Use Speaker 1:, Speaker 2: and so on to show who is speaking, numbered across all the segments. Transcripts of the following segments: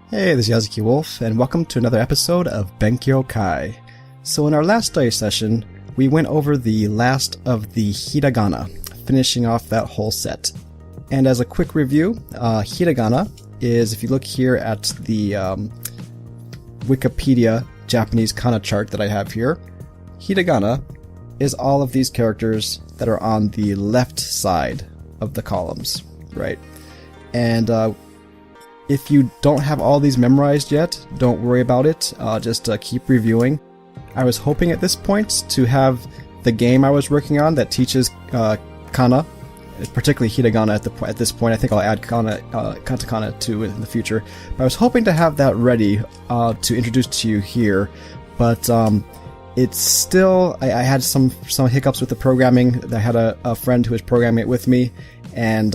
Speaker 1: Hey, this is Yazuki Wolf, and welcome to another episode of BenkyouKai. So in our last study session, we went over the last of the Hiragana, finishing off that whole set. And as a quick review, Hiragana is, if you look here at the Wikipedia Japanese kana chart that I have here, Hiragana is all of these characters that are on the left side of the columns, right? And if you don't have all these memorized yet, don't worry about it. Just keep reviewing. I was hoping at this point to have the game I was working on that teaches kana, particularly Hiragana at this point. I think I'll add Katakana too in the future. But I was hoping to have that ready to introduce to you here, but it's still, I had some hiccups with the programming. I had a friend who was programming it with me, and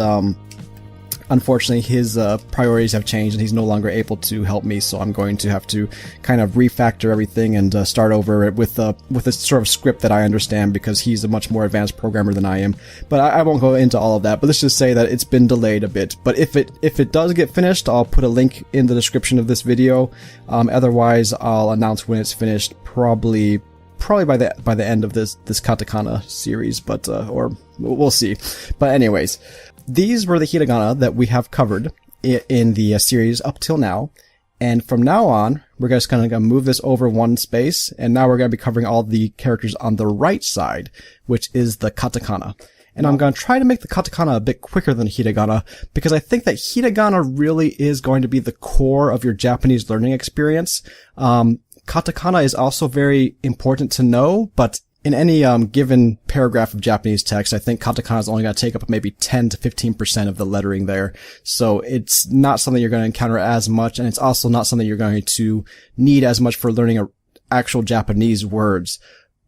Speaker 1: unfortunately, his priorities have changed, and he's no longer able to help me. So I'm going to have to kind of refactor everything and start over with a sort of script that I understand, because he's a much more advanced programmer than I am. But I won't go into all of that. But let's just say that it's been delayed a bit. But if it does get finished, I'll put a link in the description of this video. Otherwise, I'll announce when it's finished, probably by the end of this Katakana series. But or we'll see. But anyways. These were the Hiragana that we have covered in the series up till now. And from now on, we're just going to move this over one space. And now we're going to be covering all the characters on the right side, which is the Katakana. And I'm going to try to make the Katakana a bit quicker than Hiragana, because I think that Hiragana really is going to be the core of your Japanese learning experience. Katakana is also very important to know, but in any given paragraph of Japanese text, I think katakana is only going to take up maybe 10 to 15% of the lettering there. So it's not something you're going to encounter as much, and it's also not something you're going to need as much for learning actual Japanese words.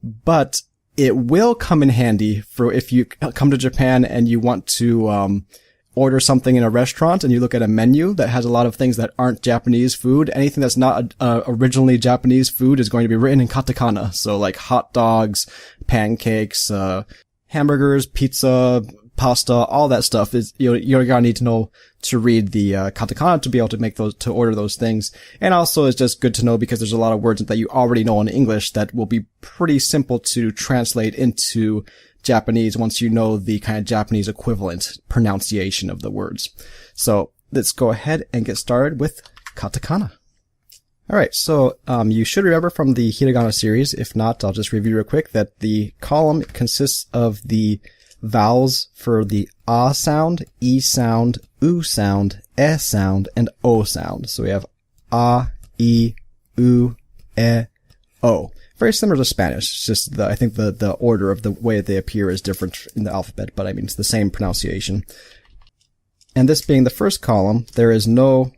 Speaker 1: But it will come in handy for if you come to Japan and you want to order something in a restaurant and you look at a menu that has a lot of things that aren't Japanese food. Anything that's not originally Japanese food is going to be written in katakana. So like hot dogs, pancakes, hamburgers, pizza, pasta, all that stuff is, you're gonna need to know to read the katakana to be able to order those things. And also it's just good to know because there's a lot of words that you already know in English that will be pretty simple to translate into Japanese once you know the kind of Japanese equivalent pronunciation of the words. So let's go ahead and get started with katakana. Alright, so you should remember from the Hiragana series, if not, I'll just review real quick, that the column consists of the vowels for the A sound, E sound, U sound, E sound, and O sound. So we have A, E, U, E, O. Very similar to Spanish. It's just I think the order of the way they appear is different in the alphabet, but I mean, it's the same pronunciation. And this being the first column, there is no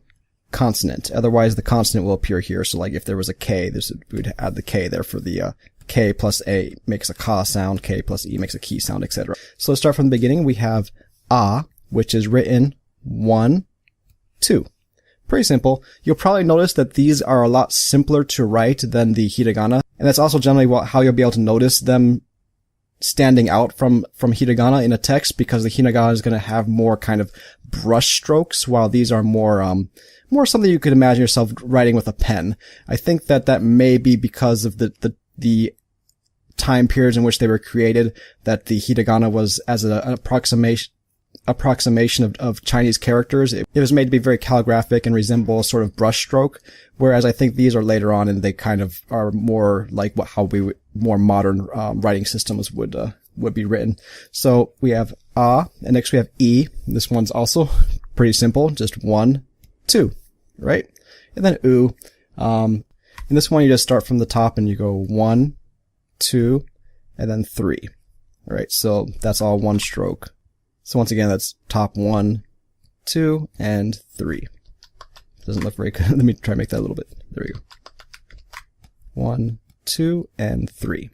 Speaker 1: consonant. Otherwise, the consonant will appear here. So like if there was a K, we would add the K there for the K plus A makes a ka sound, K plus E makes a ki sound, etc. So let's start from the beginning. We have A, which is written 1, 2. Pretty simple. You'll probably notice that these are a lot simpler to write than the Hiragana. And that's also generally how you'll be able to notice them standing out from Hiragana in a text, because the Hiragana is going to have more kind of brush strokes, while these are more something you could imagine yourself writing with a pen. I think that may be because of the time periods in which they were created, that the Hiragana was as an approximation of Chinese characters. It was made to be very calligraphic and resemble a sort of brush stroke, whereas I think these are later on and they kind of are more like more modern writing systems would be written. So we have A, and next we have E. This one's also pretty simple, just 1, 2, right? And then U. In this one you just start from the top and you go 1, 2, and then 3. All right, so that's all one stroke. So once again, that's top 1, 2, and 3. Doesn't look very good. Let me try to make that a little bit. There we go. 1, 2, and 3.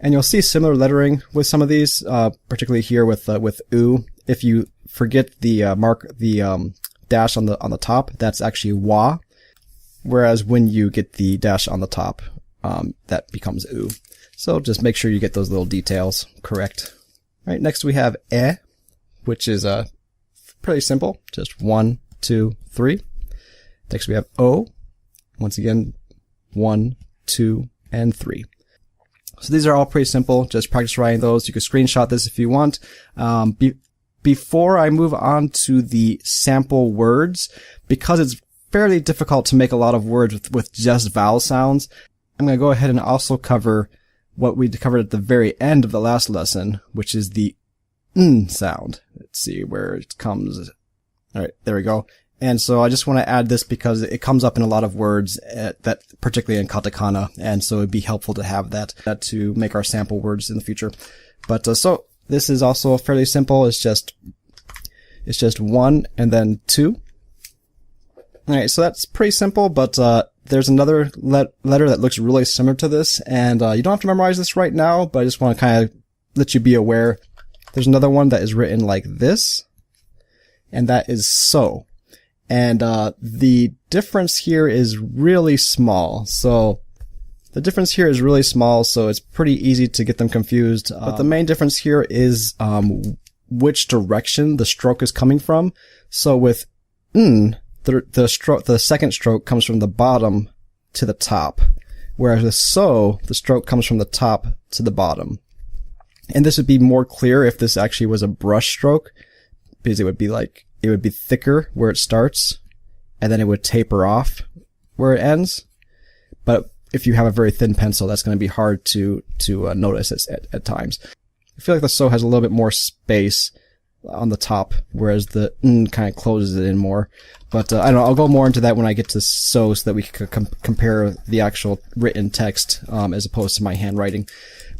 Speaker 1: And you'll see similar lettering with some of these, particularly here with U. If you forget the dash on the top, that's actually wa. Whereas when you get the dash on the top, that becomes U. So just make sure you get those little details correct. Right, next we have E, which is pretty simple, just 1, 2, 3. Next we have O. Once again, 1, 2, and 3. So these are all pretty simple. Just practice writing those. You can screenshot this if you want. Before I move on to the sample words, because it's fairly difficult to make a lot of words with just vowel sounds, I'm going to go ahead and also cover what we covered at the very end of the last lesson, which is the N sound. Let's see where it comes. All right, there we go. And so I just want to add this because it comes up in a lot of words that particularly in katakana, and so it'd be helpful to have that to make our sample words in the future. But so this is also fairly simple. It's just 1 and then 2. All right, so that's pretty simple, but there's another letter that looks really similar to this, and you don't have to memorize this right now, but I just want to kind of let you be aware. There's another one that is written like this, and that is so. And the difference here is really small. So the difference here is really small, so it's pretty easy to get them confused. But the main difference here is which direction the stroke is coming from. So with N, the second stroke comes from the bottom to the top, whereas with so, the stroke comes from the top to the bottom. And this would be more clear if this actually was a brush stroke, because it would be thicker where it starts, and then it would taper off where it ends. But if you have a very thin pencil, that's going to be hard to notice at times. I feel like the so has a little bit more space on the top, whereas the N kind of closes it in more. But I don't know, I'll go more into that when I get to so that we can compare the actual written text as opposed to my handwriting.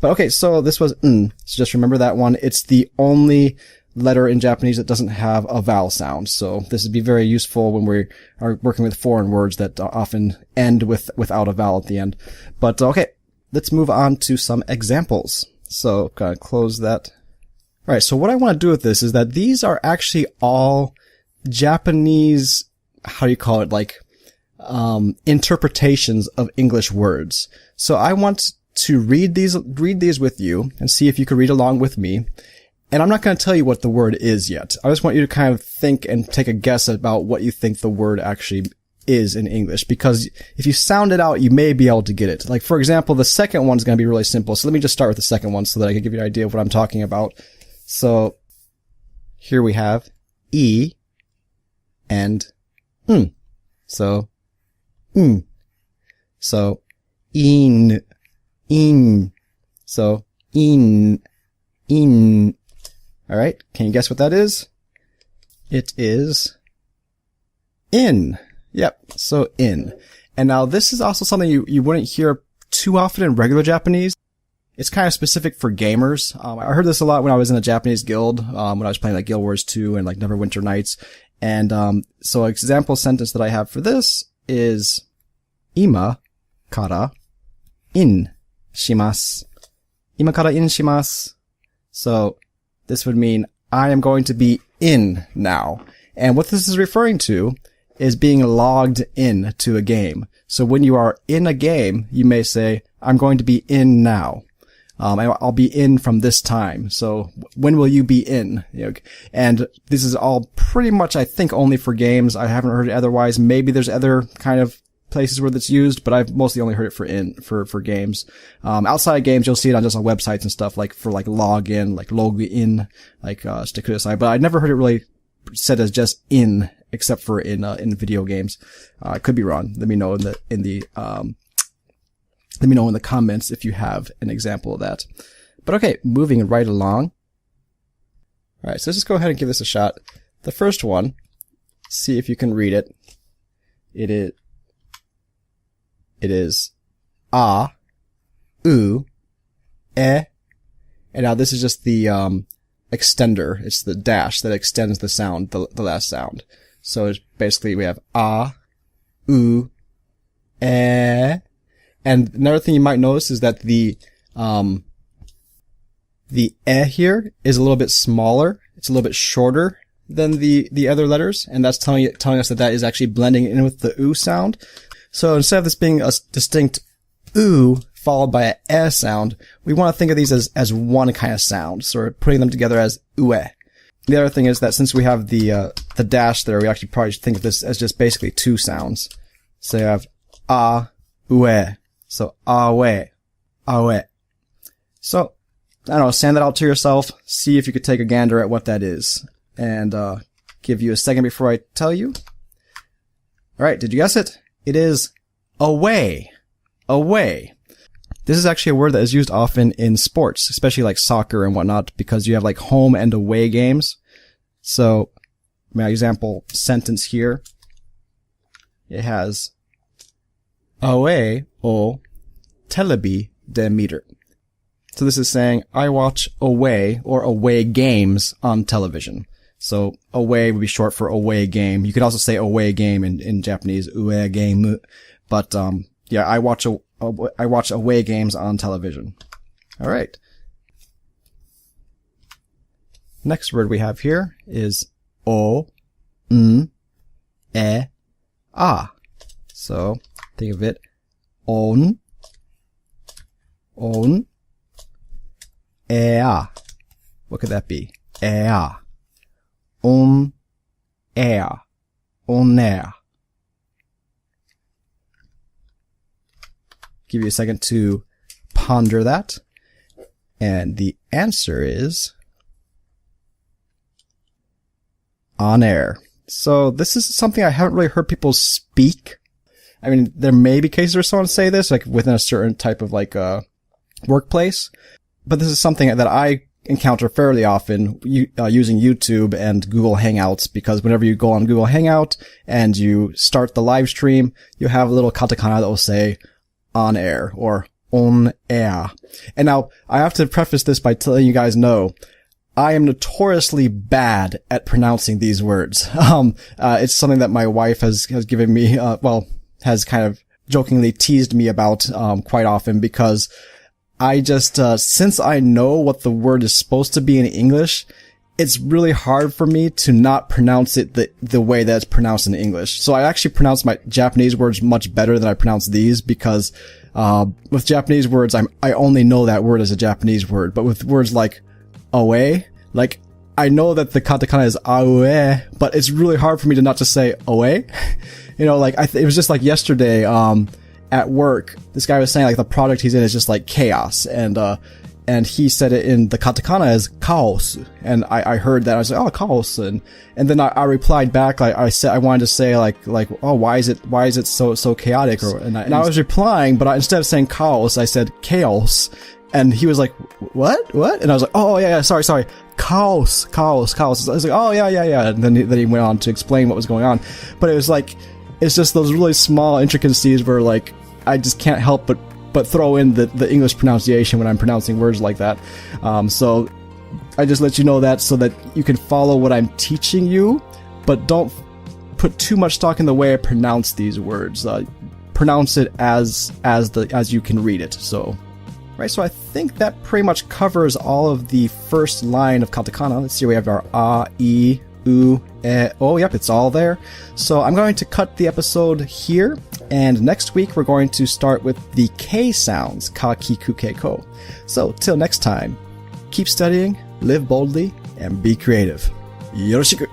Speaker 1: But okay, so this was N. So just remember that one. It's the only letter in Japanese that doesn't have a vowel sound. So this would be very useful when we are working with foreign words that often end without a vowel at the end. But okay, let's move on to some examples. So gotta close that. Alright, so what I want to do with this is that these are actually all Japanese, how do you call it, like, interpretations of English words. So I want to read these with you and see if you can read along with me. And I'm not going to tell you what the word is yet. I just want you to kind of think and take a guess about what you think the word actually is in English, because if you sound it out, you may be able to get it. Like, for example, the second one's going to be really simple. So let me just start with the second one so that I can give you an idea of what I'm talking about. So here we have E and N. So, N. So, in. So, in. Alright, can you guess what that is? It is in. Yep, so in. And now this is also something you wouldn't hear too often in regular Japanese. It's kind of specific for gamers. I heard this a lot when I was in a Japanese guild, when I was playing like Guild Wars 2 and like Neverwinter Nights. And so an example sentence that I have for this is ima kara in shimasu. Ima kara in shimasu. So this would mean I am going to be in now. And what this is referring to is being logged in to a game. So when you are in a game, you may say, I'm going to be in now. I'll be in from this time. So when will you be in? You know, and this is all pretty much, I think, only for games. I haven't heard it otherwise. Maybe there's other kind of places where that's used, but I've mostly only heard it for games. Outside of games, you'll see it on just on websites and stuff, like for like log in, like log in, like stick to the side. But I never heard it really said as just in, except for in video games. I could be wrong. Let me know let me know in the comments if you have an example of that. But okay, moving right along. Alright, so let's just go ahead and give this a shot. The first one, see if you can read it. It is a, u, e, and now this is just the extender. It's the dash that extends the sound, the last sound. So it's basically we have a, u, e. And another thing you might notice is that the e here is a little bit smaller. It's a little bit shorter than the other letters, and that's telling us that is actually blending in with the oo sound. So instead of this being a distinct oo followed by a sound, we want to think of these as one kind of sound. So we're putting them together as ue. The other thing is that since we have the the dash there, we actually probably should think of this as just basically two sounds. So you have a, ue. So awe, awe. So, I don't know, send that out to yourself, see if you could take a gander at what that is. And, give you a second before I tell you. Alright, did you guess it? It is away. Away. This is actually a word that is used often in sports, especially like soccer and whatnot, because you have like home and away games. So, my example sentence here, it has away o telebi de meter. So this is saying I watch away or away games on television. So away would be short for away game. You could also say away game in Japanese, ue game. But yeah, I watch away games on television. All right. Next word we have here is o, n, e, a. So think of it, on, ea. What could that be? Ea. On air. On air. Give you a second to ponder that. And the answer is on air. So this is something I haven't really heard people speak. I mean, there may be cases where someone say this, like within a certain type of like workplace. But this is something that I encounter fairly often using YouTube and Google Hangouts, because whenever you go on Google Hangout and you start the live stream, you have a little katakana that will say on air or on air. And now I have to preface this by telling you guys I am notoriously bad at pronouncing these words. It's something that my wife has given me, has kind of jokingly teased me about, quite often, because I just, since I know what the word is supposed to be in English, it's really hard for me to not pronounce it the way that it's pronounced in English. So I actually pronounce my Japanese words much better than I pronounce these, because, with Japanese words, I only know that word as a Japanese word. But with words like away, like, I know that the katakana is aue, but it's really hard for me to not just say away. You know, like, it was just like yesterday, at work, this guy was saying like the product he's in is just like chaos, and he said it in the katakana as chaos, and I heard that, I was like, oh, chaos, and then I replied back, like I said, I wanted to say like, oh, why is it so chaotic, and I was replying, but instead of saying chaos, I said chaos, and he was like, what, and I was like, oh yeah, sorry, chaos, I was like, oh yeah, and then he went on to explain what was going on, but it was like, it's just those really small intricacies where like, I just can't help but throw in the English pronunciation when I'm pronouncing words like that. So I just let you know that so that you can follow what I'm teaching you, but don't put too much stock in the way I pronounce these words. Pronounce it as you can read it. So, right. So I think that pretty much covers all of the first line of katakana. Let's see. We have our a, i, u, e. Oh, yep, it's all there. So I'm going to cut the episode here. And next week, we're going to start with the K sounds, ka, ki, ku, ke, ko. So, till next time, keep studying, live boldly, and be creative. Yoroshiku!